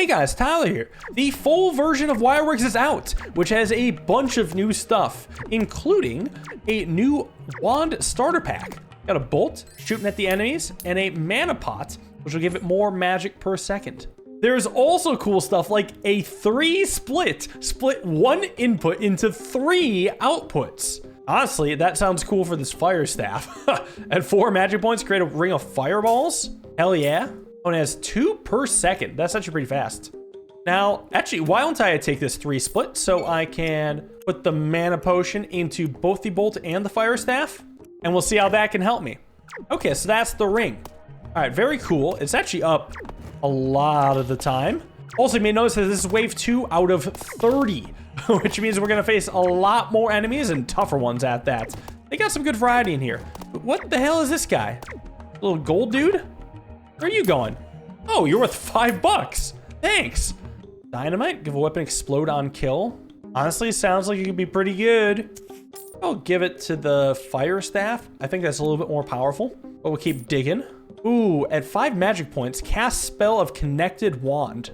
Hey guys, Tyler here. The full version of Wireworks is out, which has a bunch of new stuff, including a new wand starter pack. Got a bolt shooting at the enemies and a mana pot, which will give it more magic per second. There's also cool stuff like a 3 split one input into 3 outputs. Honestly, that sounds cool for this fire staff. At 4 magic points, create a ring of fireballs. Hell yeah. Oh, and it has 2 per second. That's actually pretty fast. Now, actually, why don't I take this 3 split so I can put the mana potion into both the bolt and the fire staff, and we'll see how that can help me. Okay, so that's the ring. All right, very cool. It's actually up a lot of the time. Also, you may notice that this is wave 2 out of 30, which means we're gonna face a lot more enemies and tougher ones at that. They got some good variety in here. But what the hell is this guy? Little gold dude? Where are you going? Oh, you're worth $5. Thanks. Dynamite, give a weapon explode on kill. Honestly, sounds like it could be pretty good. I'll give it to the fire staff. I think that's a little bit more powerful, but we'll keep digging. Ooh, at 5 magic points, cast spell of connected wand.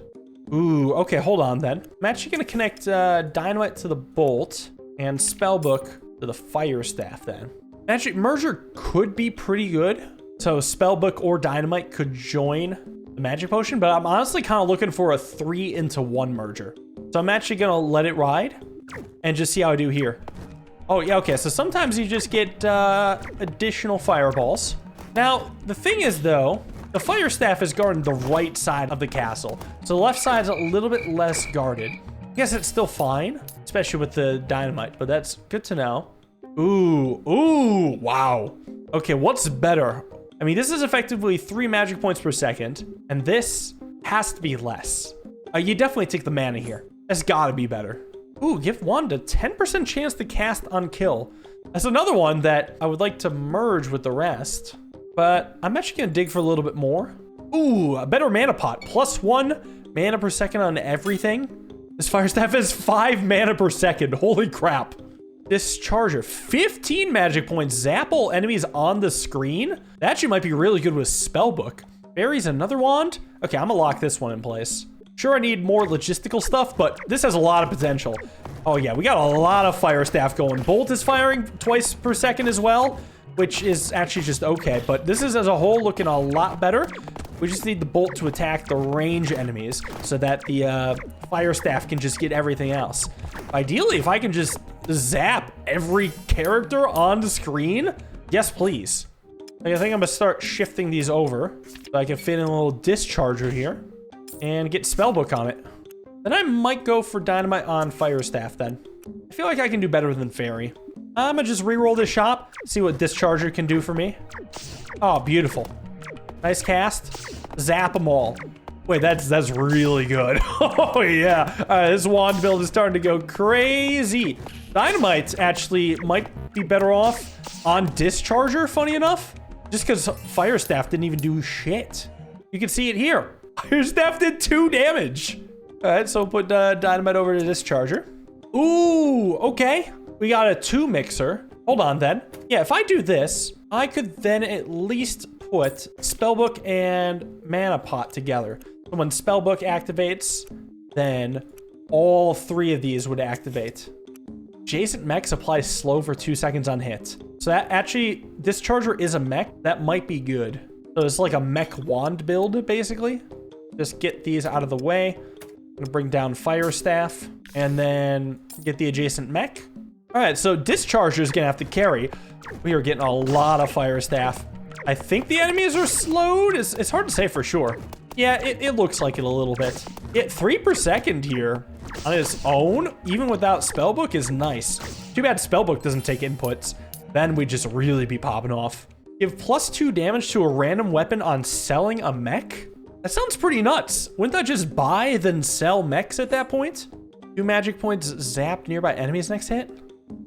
Ooh, okay, hold on then. I'm actually gonna connect dynamite to the bolt and spellbook to the fire staff then. Actually, merger could be pretty good. So spellbook or dynamite could join the magic potion, but I'm honestly kind of looking for a 3-into-1 merger. So I'm actually gonna let it ride and just see how I do here. Oh yeah, okay, so sometimes you just get additional fireballs. Now, the thing is though, the fire staff is guarding the right side of the castle. So the left side's a little bit less guarded. I guess it's still fine, especially with the dynamite, but that's good to know. Ooh, wow. Okay, what's better? I mean, this is effectively 3 magic points per second, and this has to be less. You definitely take the mana here. That's gotta be better. Ooh, give wand a 10% chance to cast on kill. That's another one that I would like to merge with the rest, but I'm actually gonna dig for a little bit more. Ooh, a better mana pot. +1 mana per second on everything. This fire staff has 5 mana per second. Holy crap. Discharger, 15 magic points, zap all enemies on the screen. That actually might be really good with spellbook. Berries, another wand. Okay, I'm gonna lock this one in place. Sure, I need more logistical stuff, but this has a lot of potential. Oh yeah, we got a lot of fire staff going. Bolt is firing 2 per second as well, which is actually just okay, but this is as a whole looking a lot better. We just need the bolt to attack the range enemies so that the fire staff can just get everything else. Ideally, if I can just zap every character on the screen, yes please. I think I'm gonna start shifting these over so I can fit in a little discharger here and get spellbook on it. Then I might go for dynamite on fire staff then. I feel like I can do better than fairy. I'm gonna just re-roll this shot, see what discharger can do for me. Oh, beautiful. Nice cast. Zap them all. Wait, that's really good. Oh yeah. This wand build is starting to go crazy. Dynamite actually might be better off on discharger, funny enough. Just because fire staff didn't even do shit. You can see it here. Fire staff did 2 damage. All right, so put dynamite over to discharger. Ooh, okay. We got a 2 mixer. Hold on then. Yeah, if I do this, I could then at least put spellbook and mana pot together. So when spellbook activates, then all 3 of these would activate. Adjacent mechs apply slow for 2 seconds on hit. So that actually, discharger is a mech. That might be good. So it's like a mech wand build, basically. Just get these out of the way. I'm gonna bring down fire staff and then get the adjacent mech. All right, so discharger is gonna have to carry. We are getting a lot of fire staff. I think the enemies are slowed. It's hard to say for sure. Yeah, it looks like it a little bit. Yeah, 3 per second here on its own, even without spellbook, is nice. Too bad spellbook doesn't take inputs. Then we'd just really be popping off. Give +2 damage to a random weapon on selling a mech? That sounds pretty nuts. Wouldn't that just buy then sell mechs at that point? 2 magic points zapped nearby enemies next hit?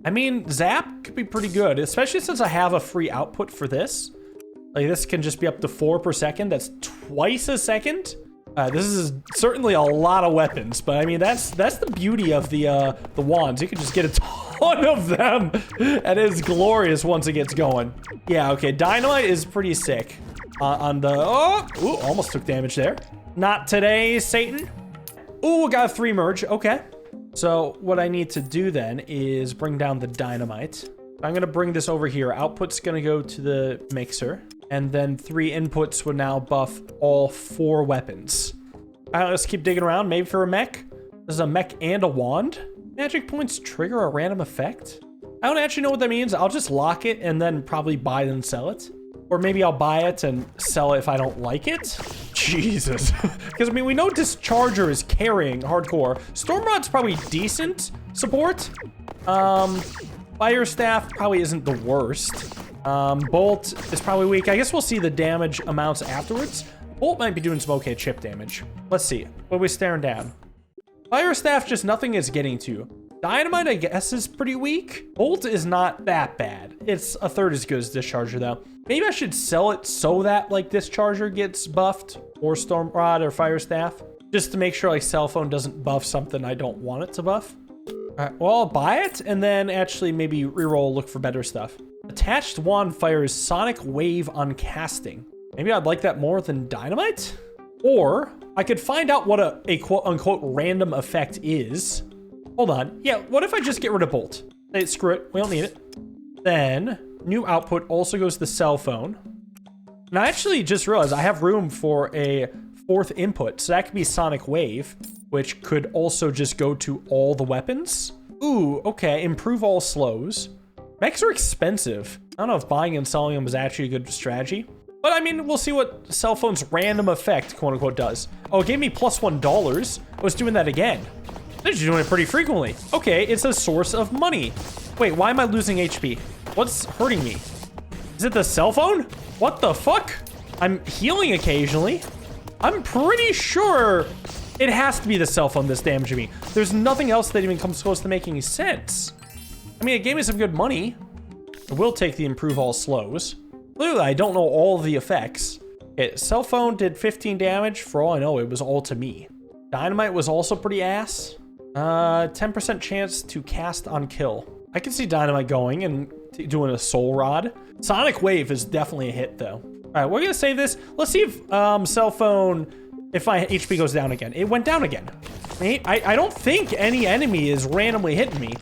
I mean, zap could be pretty good, especially since I have a free output for this. Like this can just be up to 4 per second. That's twice a second. This is certainly a lot of weapons, but I mean that's the beauty of the wands. You can just get a ton of them, and it's glorious once it gets going. Yeah, okay, dynamite is pretty sick. On the almost took damage there. Not today, Satan. Ooh, got a 3 merge. Okay. So what I need to do then is bring down the dynamite. I'm gonna bring this over here. Output's gonna go to the mixer. And then 3 inputs would now buff all 4 weapons. All right, let's keep digging around. Maybe for a mech. There's a mech and a wand. Magic points trigger a random effect. I don't actually know what that means. I'll just lock it and then probably buy it and sell it. Or maybe I'll buy it and sell it if I don't like it. Jesus. Because, I mean, we know Discharger is carrying hardcore. Stormrod's probably decent support. Fire Staff probably isn't the worst. Bolt is probably weak. I guess we'll see the damage amounts afterwards. Bolt might be doing some okay chip damage. Let's see. What are we staring down? Fire Staff, just nothing is getting to. Dynamite, I guess, is pretty weak. Bolt is not that bad. It's a third as good as Discharger, though. Maybe I should sell it so that, like, Discharger gets buffed, or Storm Rod, or Fire Staff, just to make sure, like, Cell Phone doesn't buff something I don't want it to buff. All right, well, I'll buy it, and then actually maybe reroll, look for better stuff. Attached Wand fires Sonic Wave on casting. Maybe I'd like that more than Dynamite? Or I could find out what a quote-unquote random effect is. Hold on. Yeah, what if I just get rid of Bolt? Hey, screw it. We don't need it. Then, new output also goes to the Cell Phone. And I actually just realized I have room for a 4th input. So that could be Sonic Wave, which could also just go to all the weapons. Ooh, okay. Improve all slows. Mechs are expensive. I don't know if buying and selling them is actually a good strategy. But I mean, we'll see what Cell Phone's random effect, quote unquote, does. Oh, it gave me plus $1. I was doing that again. They're just doing it pretty frequently. Okay, it's a source of money. Wait, why am I losing HP? What's hurting me? Is it the Cell Phone? What the fuck? I'm healing occasionally. I'm pretty sure it has to be the Cell Phone that's damaging me. There's nothing else that even comes close to making sense. I mean, it gave me some good money. I will take the improve all slows. Clearly, I don't know all the effects. Okay, Cell Phone did 15 damage. For all I know, it was all to me. Dynamite was also pretty ass. 10% chance to cast on kill. I can see Dynamite going and doing a Soul Rod. Sonic Wave is definitely a hit, though. All right, we're gonna save this. Let's see if Cell Phone, if my HP goes down again. It went down again. I don't think any enemy is randomly hitting me.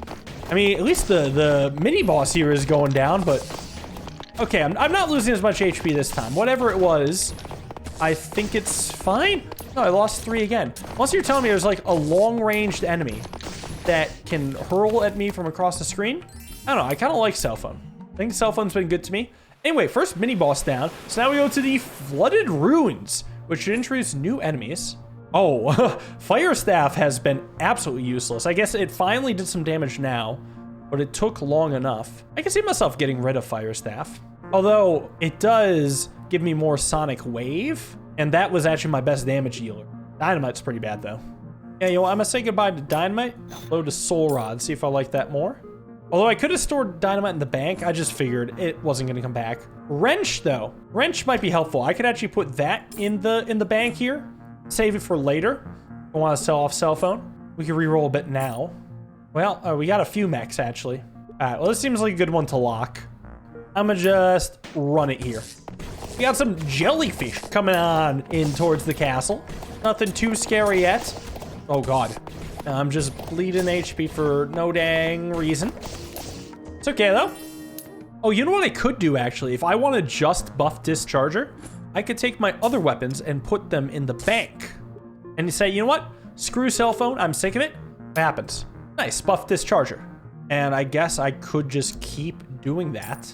I mean, at least the mini boss here is going down, but okay, I'm not losing as much HP this time. Whatever it was, I think it's fine. No, I lost 3 again. Unless you're telling me there's like a long-ranged enemy that can hurl at me from across the screen. I don't know, I kind of like Cell Phone. I think Cell Phone's been good to me. Anyway, first mini boss down. So now we go to the Flooded Ruins, which should introduce new enemies. Oh, Fire Staff has been absolutely useless. I guess it finally did some damage now, but it took long enough. I can see myself getting rid of Fire Staff. Although, it does give me more Sonic Wave, and that was actually my best damage dealer. Dynamite's pretty bad, though. Yeah, you know what? I'm gonna say goodbye to Dynamite. Load to Soul Rod, see if I like that more. Although I could have stored Dynamite in the bank, I just figured it wasn't gonna come back. Wrench, though. Wrench might be helpful. I could actually put that in the bank here. Save it for later. I want to sell off Cell Phone. We can reroll a bit now. Well, we got a few mechs, actually. All right, well, this seems like a good one to lock. I'm gonna just run it here. We got some jellyfish coming on in towards the castle. Nothing too scary yet. Oh, God. I'm just bleeding HP for no dang reason. It's okay, though. Oh, you know what I could do, actually? If I want to just buff Discharger, I could take my other weapons and put them in the bank. And you say, you know what? Screw Cell Phone. I'm sick of it. What happens? Nice. Buff Discharger. And I guess I could just keep doing that.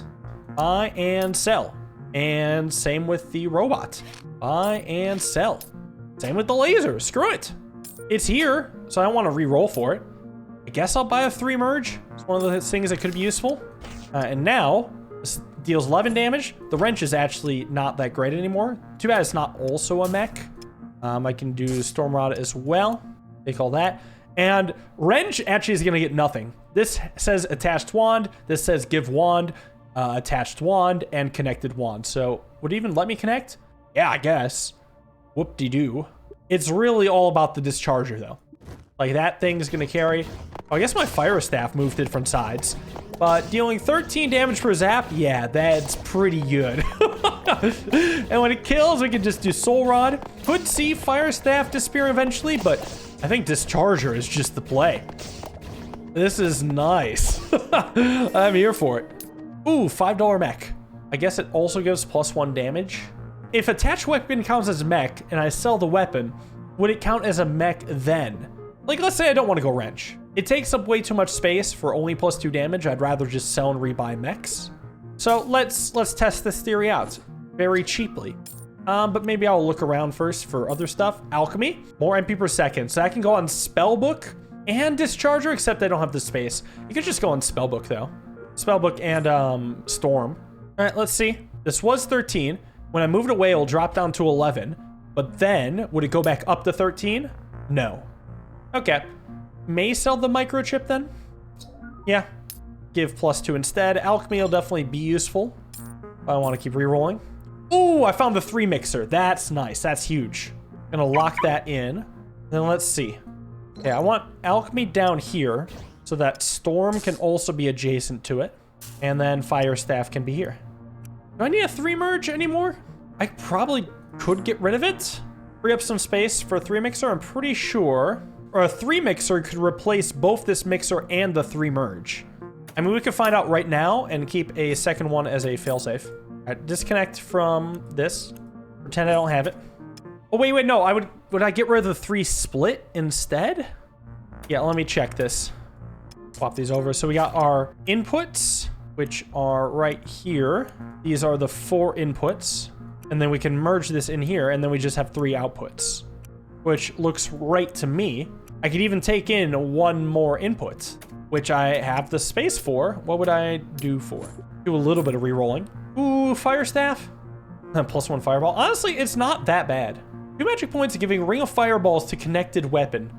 Buy and sell. And same with the robot. Buy and sell. Same with the laser. Screw it. It's here, so I don't want to re-roll for it. I guess I'll buy a 3 merge. It's one of the things that could be useful. And now, this deals 11 damage. The wrench is actually not that great anymore. Too bad it's not also a mech. I can do Storm Rod as well. Take all that. And wrench actually is going to get nothing. This says attached wand. This says give wand, attached wand, and connected wand. So would it even let me connect? Yeah, I guess. Whoop-de-doo. It's really all about the Discharger, though. Like, that thing's going to carry. Oh, I guess my Fire Staff moved different sides. But dealing 13 damage per zap, yeah, that's pretty good. And when it kills, we can just do Soul Rod. Could see Fire Staff disappear eventually, but I think Discharger is just the play. This is nice. I'm here for it. Ooh, $5 mech. I guess it also gives +1 damage. If attached weapon counts as mech and I sell the weapon, would it count as a mech then? Like, let's say I don't want to go wrench. It takes up way too much space for only +2 damage. I'd rather just sell and rebuy mechs. So let's test this theory out very cheaply. But maybe I'll look around first for other stuff. Alchemy, more MP per second. So I can go on Spellbook and Discharger, except I don't have the space. You could just go on Spellbook though. Spellbook and Storm. All right, let's see. This was 13. When I move it away, it'll drop down to 11. But then, would it go back up to 13? No. Okay. May sell the microchip then? Yeah. Give +2 instead. Alchemy will definitely be useful. I want to keep re-rolling. Ooh, I found the 3 mixer. That's nice. That's huge. Gonna lock that in. Then let's see. Okay, I want Alchemy down here so that Storm can also be adjacent to it. And then Fire Staff can be here. Do I need a 3 merge anymore? I probably could get rid of it. Free up some space for a 3 mixer, I'm pretty sure. Or a 3 mixer could replace both this mixer and the 3 merge. I mean, we could find out right now and keep a second one as a failsafe. All right, disconnect from this. Pretend I don't have it. Oh, wait, no, would I get rid of the 3 split instead? Yeah, let me check this. Swap these over. So we got our inputs, which are right here. These are the 4 inputs. And then we can merge this in here, and then we just have 3 outputs, which looks right to me. I could even take in 1 more input, which I have the space for. What would I do for? Do a little bit of re-rolling. Ooh, Fire Staff. +1 Fireball. Honestly, it's not that bad. 2 magic points giving Ring of Fireballs to connected weapon.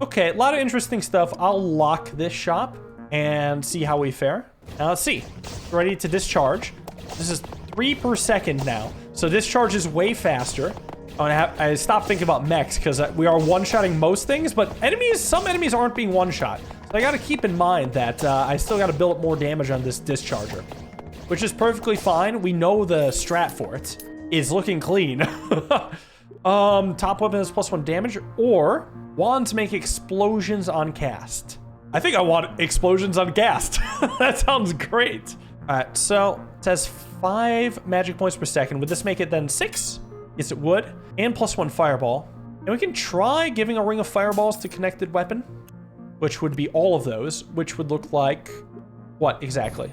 Okay, a lot of interesting stuff. I'll lock this shop and see how we fare. Now let's see. Ready to discharge. This is 3 per second now. So discharge is way faster. I stopped thinking about mechs because we are one-shotting most things, but some enemies aren't being one-shot. So I gotta keep in mind that I still gotta build up more damage on this discharger, which is perfectly fine. We know the strat for it is looking clean. Top weapon is +1 damage, or wands make explosions on cast. I think I want explosions on cast. That sounds great. All right, so it says 5 magic points per second. Would this make it then 6? Yes, it would. And +1 fireball. And we can try giving a ring of fireballs to connected weapon, which would be all of those, which would look like what exactly?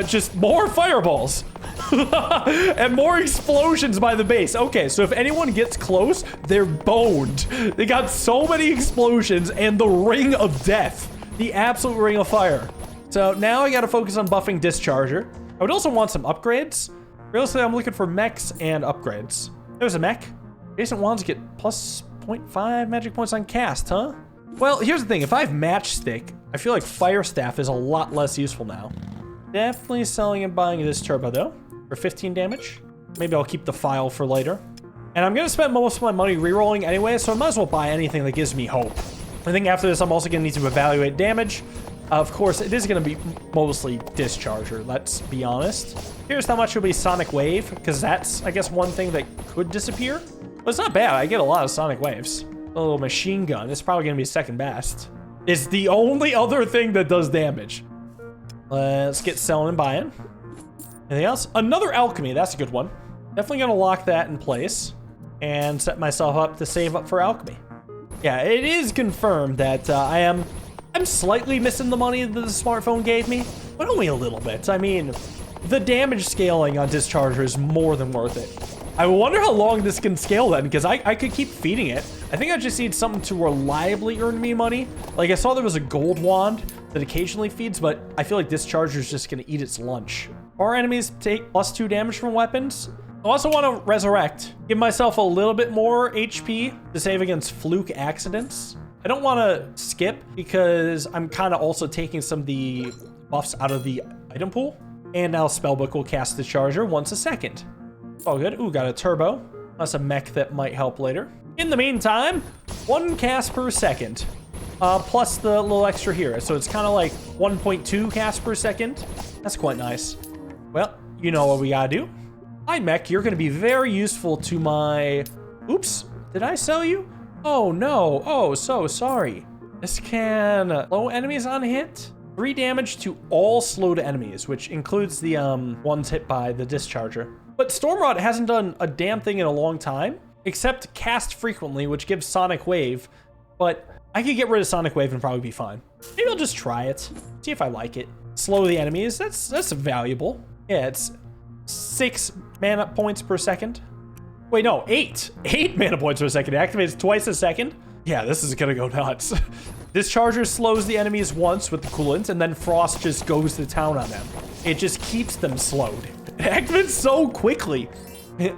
Just more fireballs and more explosions by the base. Okay, so if anyone gets close, they're boned. They got so many explosions and the ring of death, the absolute ring of fire. So now I gotta focus on buffing Discharger. I would also want some upgrades. Realistically, I'm looking for mechs and upgrades. There's a mech. Adjacent wands get +0.5 magic points on cast, huh? Well, here's the thing. If I have Matchstick, I feel like Fire Staff is a lot less useful now. Definitely selling and buying this turbo, though, for 15 damage. Maybe I'll keep the file for later. And I'm going to spend most of my money rerolling anyway, so I might as well buy anything that gives me hope. I think after this, I'm also going to need to evaluate damage. Of course, it is going to be mostly Discharger, let's be honest. Here's how much will be Sonic Wave, because that's, I guess, one thing that could disappear. But it's not bad. I get a lot of Sonic Waves. A little machine gun. It's probably going to be second best. It's the only other thing that does damage. Let's get selling and buying. Anything else? Another alchemy. That's a good one. Definitely going to lock that in place and set myself up to save up for alchemy. Yeah, it is confirmed that I'm slightly missing the money that the smartphone gave me, but only a little bit. I mean, the damage scaling on Discharger is more than worth it. I wonder how long this can scale then, because I could keep feeding it. I think I just need something to reliably earn me money. Like, I saw there was a gold wand that occasionally feeds, but I feel like Discharger is just going to eat its lunch. Our enemies take +2 damage from weapons. I also want to resurrect. Give myself a little bit more HP to save against fluke accidents. I don't want to skip because I'm kind of also taking some of the buffs out of the item pool. And now Spellbook will cast Discharger once a second. All good. Ooh, got a turbo. That's a mech that might help later. In the meantime, 1 cast per second. Plus the little extra here. So it's kind of like 1.2 cast per second. That's quite nice. Well, you know what we gotta do. Hi, mech. You're going to be very useful to my... Oops. Did I sell you? Oh, no. Oh, so sorry. This can slow enemies on hit. 3 damage to all slowed enemies, which includes the ones hit by the discharger. But Stormrod hasn't done a damn thing in a long time, except cast frequently, which gives Sonic Wave. But I could get rid of Sonic Wave and probably be fine. Maybe I'll just try it, see if I like it. Slow the enemies, that's valuable. Yeah, it's 6 mana points per second. Wait, no, 8. 8 mana points per second. It activates twice a second. Yeah, this is gonna go nuts. Discharger slows the enemies once with the coolant, and then Frost just goes to town on them. It just keeps them slowed. It activates so quickly.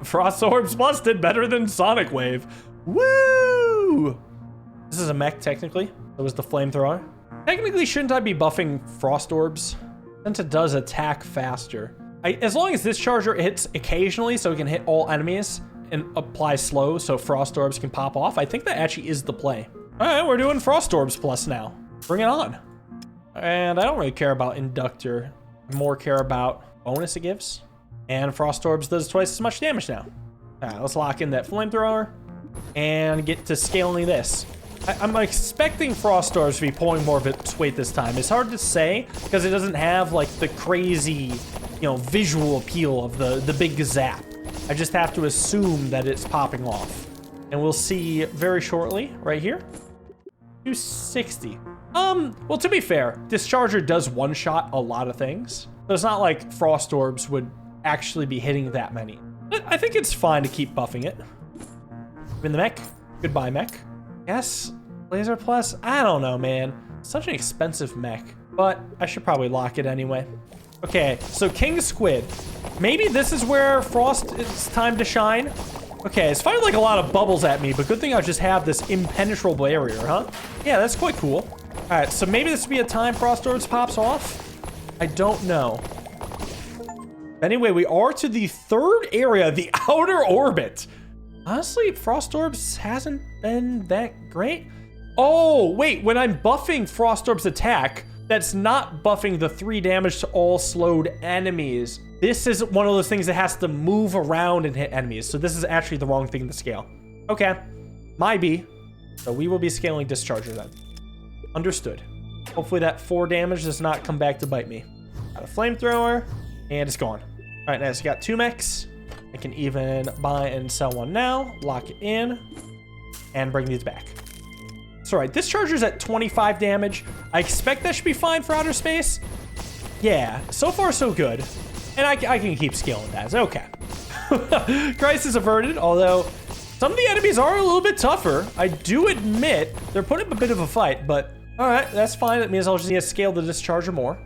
Frost Orbs Plus did better than Sonic Wave. Woo! This is a mech, technically. That was the flamethrower. Technically, shouldn't I be buffing Frost Orbs? Since it does attack faster. As long as Discharger hits occasionally, so it can hit all enemies, and apply slow so Frost Orbs can pop off, I think that actually is the play. All right, we're doing Frost Orbs Plus now. Bring it on. And I don't really care about Inductor. I more care about bonus it gives. And Frost Orbs does twice as much damage now. All right, let's lock in that Flamethrower and get to scaling this. I'm expecting Frost Orbs to be pulling more of its weight this time. It's hard to say because it doesn't have like the crazy, visual appeal of the big zap. I just have to assume that it's popping off. And we'll see very shortly, right here. 260. Well, to be fair, Discharger does one-shot a lot of things. So it's not like Frost Orbs would actually be hitting that many. But I think it's fine to keep buffing it. In the mech. Goodbye, mech. Yes, Laser Plus. I don't know, man. Such an expensive mech. But I should probably lock it anyway. Okay, so King Squid. Maybe this is where Frost it's time to shine. Okay, it's firing like a lot of bubbles at me, but good thing I just have this impenetrable barrier, huh? Yeah, that's quite cool. All right, so maybe this would be a time Frost Orbs pops off. I don't know. Anyway, we are to the 3rd area, the outer orbit. Honestly, Frost Orbs hasn't been that great. Oh, wait, when I'm buffing Frost Orbs attack, that's not buffing the 3 damage to all slowed enemies. This is one of those things that has to move around and hit enemies. So this is actually the wrong thing to scale. Okay, might be. So we will be scaling Discharger then. Understood. Hopefully that 4 damage does not come back to bite me. Got a Flamethrower, and it's gone. All right, now it's got 2 mechs. I can even buy and sell one now, lock it in, and bring these back. It's all right, Discharger's at 25 damage. I expect that should be fine for outer space. Yeah, so far so good. And I can keep scaling that. It's okay. Crisis averted, although some of the enemies are a little bit tougher. I do admit they're putting up a bit of a fight, but all right, that's fine. That means I'll just need to scale the Discharger more.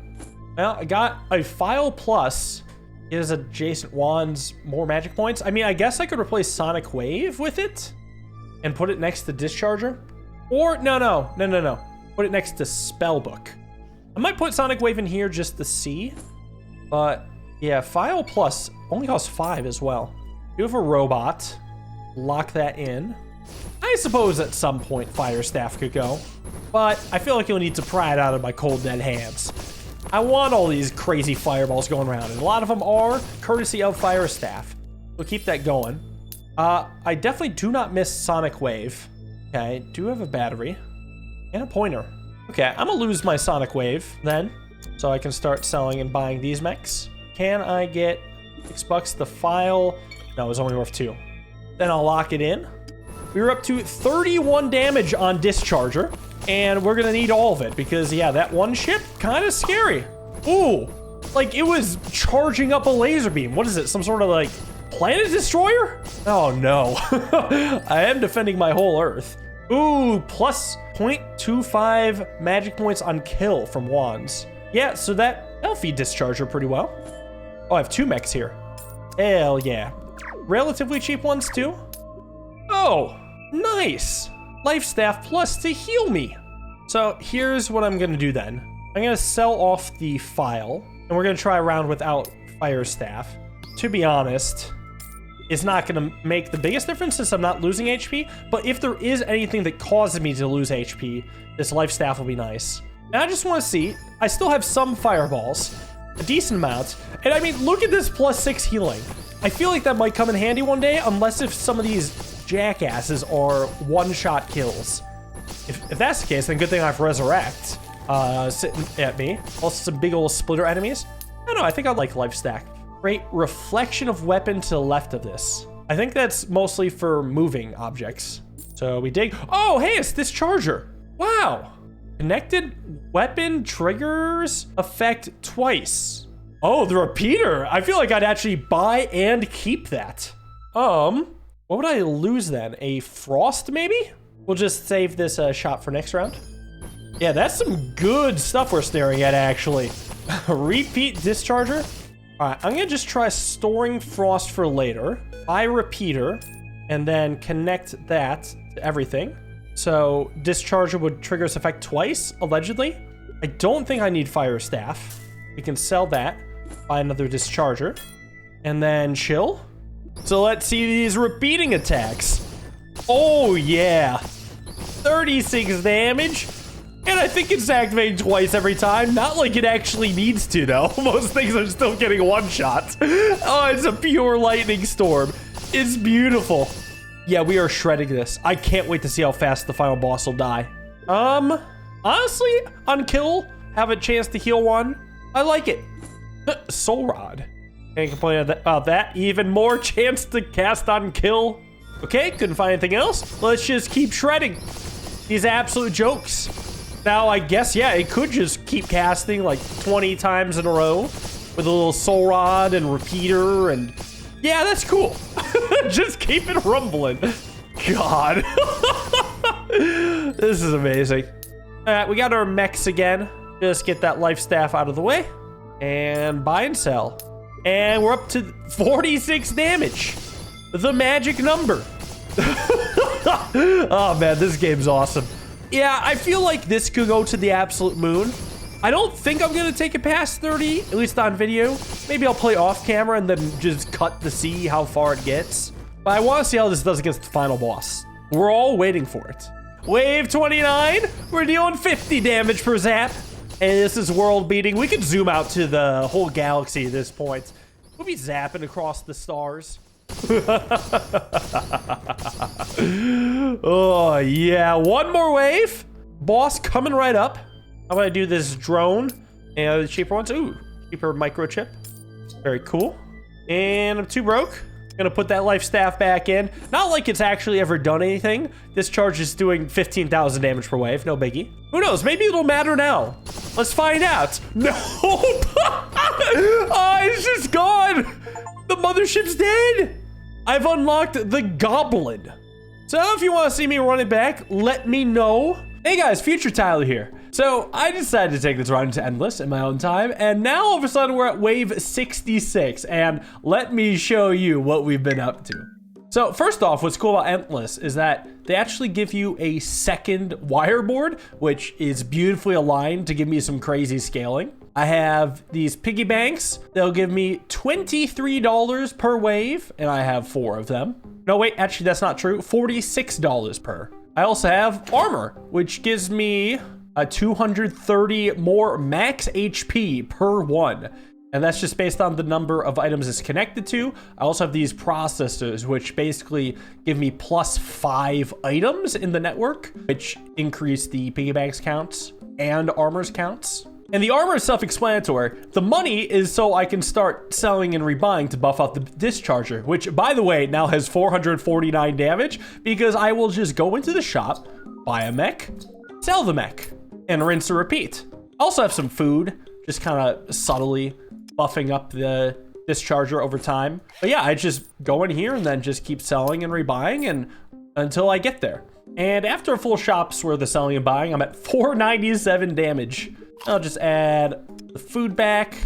Well, I got a File Plus. Gives adjacent wands more magic points. I mean, I guess I could replace Sonic Wave with it and put it next to Discharger. Or, no. Put it next to Spellbook. I might put Sonic Wave in here just to see. But, yeah, File Plus only costs 5 as well. You have a robot. Lock that in. I suppose at some point Fire Staff could go. But I feel like you'll need to pry it out of my cold dead hands. I want all these crazy fireballs going around, and a lot of them are courtesy of Fire Staff. We'll keep that going. I definitely do not miss Sonic Wave. Okay, do have a battery and a pointer. Okay, I'm gonna lose my Sonic Wave then, so I can start selling and buying these mechs. Can I get $6 to file? No, it was only worth 2. Then I'll lock it in. We were up to 31 damage on Discharger. And we're gonna need all of it because, yeah, that one ship, kind of scary. Ooh, like it was charging up a laser beam. What is it, some sort of like planet destroyer? Oh no, I am defending my whole Earth. Ooh, plus 0.25 magic points on kill from wands. Yeah, so that'll feed Discharger pretty well. Oh, I have 2 mechs here. Hell yeah. Relatively cheap ones too. Oh, nice. Life Staff Plus to heal me. So here's what I'm gonna do then. I'm gonna sell off the file, and we're gonna try around without Fire Staff. To be honest, it's not gonna make the biggest difference since I'm not losing HP, but if there is anything that causes me to lose HP, this Life Staff will be nice. And I just wanna see, I still have some fireballs, a decent amount, and I mean, look at this +6 healing. I feel like that might come in handy one day, unless if some of these jackasses are one-shot kills. If that's the case, then good thing I have Resurrect sitting at me. Also some big old splitter enemies. I don't know, I think I like life stack. Great reflection of weapon to the left of this. I think that's mostly for moving objects. So we dig. Oh, hey, it's this charger. Wow. Connected weapon triggers effect twice. Oh, the repeater. I feel like I'd actually buy and keep that. What would I lose then? A frost, maybe? We'll just save this shot for next round. Yeah, that's some good stuff we're staring at, actually. Repeat discharger. All right, I'm gonna just try storing frost for later. Buy repeater, and then connect that to everything. So discharger would trigger this effect twice, allegedly. I don't think I need fire staff. We can sell that, buy another discharger, and then chill. So let's see these repeating attacks. Oh yeah, 36 damage. And I think it's activating twice every time. Not like it actually needs to, though. Most things are still getting one shot. Oh, it's a pure lightning storm. It's beautiful. Yeah, we are shredding this. I can't wait to see how fast the final boss will die. Honestly, on kill, have a chance to heal one. I like it. Soul Rod. Can't complain about that. Even more chance to cast on kill. Okay, couldn't find anything else. Let's just keep shredding these absolute jokes. Now, I guess, yeah, it could just keep casting like 20 times in a row with a little soul rod and repeater, and yeah, that's cool. Just keep it rumbling. God. This is amazing. All right, we got our mechs again. Just get that life staff out of the way and buy and sell. And we're up to 46 damage. The magic number. Oh man, this game's awesome. Yeah, I feel like this could go to the absolute moon. I don't think I'm gonna take it past 30, at least on video. Maybe I'll play off camera and then just cut to see how far it gets. But I wanna see how this does against the final boss. We're all waiting for it. Wave 29, we're dealing 50 damage per zap. And this is world beating. We could zoom out to the whole galaxy at this point. We'll be zapping across the stars. Oh yeah, one more wave. Boss coming right up. I'm gonna do this drone and the cheaper ones. Ooh, cheaper microchip. Very cool. And I'm too broke. Gonna put that life staff back in. Not like it's actually ever done anything. This charge is doing 15,000 damage per wave. No biggie. Who knows? Maybe it'll matter now. Let's find out. No. Oh, it's just gone. The mothership's dead. I've unlocked the goblin. So if you want to see me run it back, let me know. Hey guys, Future Tyler here. So I decided to take this run to Endless in my own time, and now all of a sudden we're at wave 66, and let me show you what we've been up to. So first off, what's cool about Endless is that they actually give you a second wire board, which is beautifully aligned to give me some crazy scaling. I have these piggy banks. They'll give me $23 per wave, and I have 4 of them. No, wait, actually that's not true. $46 per. I also have armor, which gives me a 230 more max HP per one. And that's just based on the number of items it's connected to. I also have these processors, which basically give me +5 items in the network, which increase the piggy banks counts and armor's counts. And the armor is self-explanatory. The money is so I can start selling and rebuying to buff out the discharger, which, by the way, now has 449 damage, because I will just go into the shop, buy a mech, sell the mech, and rinse and repeat. I also have some food, just kind of subtly buffing up the discharger over time. But yeah, I just go in here and then just keep selling and rebuying and until I get there. And after a full shop's worth of selling and buying, I'm at 497 damage. I'll just add the food back,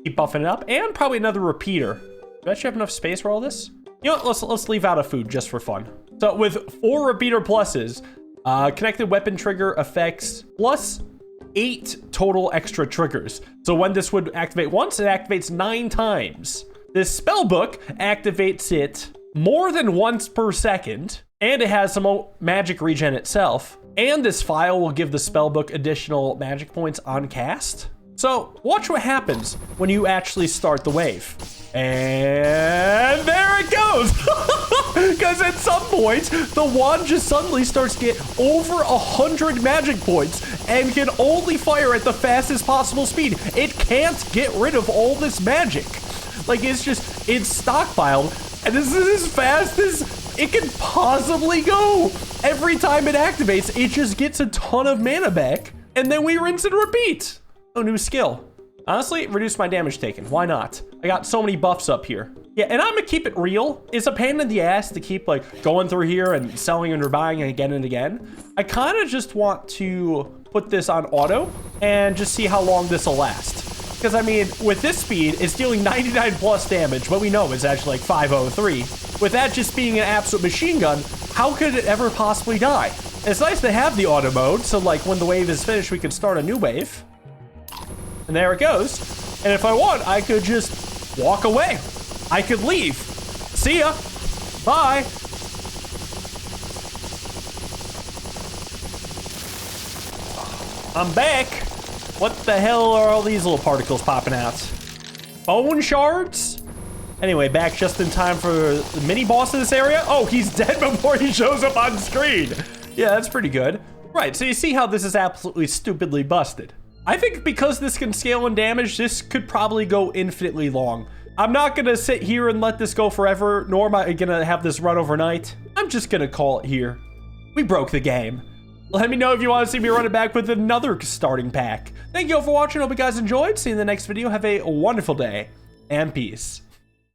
keep buffing it up, and probably another repeater. Do I actually have enough space for all this? You know what, let's leave out a food just for fun. So with 4 repeater pluses, connected weapon trigger effects plus 8 total extra triggers. So when this would activate once, it activates 9 times. This spell book activates it more than once per second, and it has some magic regen itself. And this file will give the spellbook additional magic points on cast. So watch what happens when you actually start the wave. And there it goes. Because at some point, the wand just suddenly starts to get over 100 magic points and can only fire at the fastest possible speed. It can't get rid of all this magic. Like, it's stockpiled. And this is as fast as it can possibly go. Every time it activates, it just gets a ton of mana back. And then we rinse and repeat. Oh, new skill. Honestly, reduce my damage taken. Why not? I got so many buffs up here. Yeah, and I'm gonna keep it real. It's a pain in the ass to keep like going through here and selling and buying again and again. I kind of just want to put this on auto and just see how long this will last. Because I mean, with this speed, it's dealing 99 plus damage, but we know it's actually like 503. With that just being an absolute machine gun, how could it ever possibly die? It's nice to have the auto mode, so like when the wave is finished, we can start a new wave. And there it goes. And if I want, I could just walk away. I could leave. See ya. Bye. I'm back. What the hell are all these little particles popping out? Bone shards? Anyway, back just in time for the mini boss in this area. Oh, he's dead before he shows up on screen. Yeah, that's pretty good. Right, so you see how this is absolutely stupidly busted. I think because this can scale in damage, this could probably go infinitely long. I'm not gonna sit here and let this go forever, nor am I gonna have this run overnight. I'm just gonna call it here. We broke the game. Let me know if you want to see me run it back with another starting pack. Thank you all for watching. Hope you guys enjoyed. See you in the next video. Have a wonderful day and peace.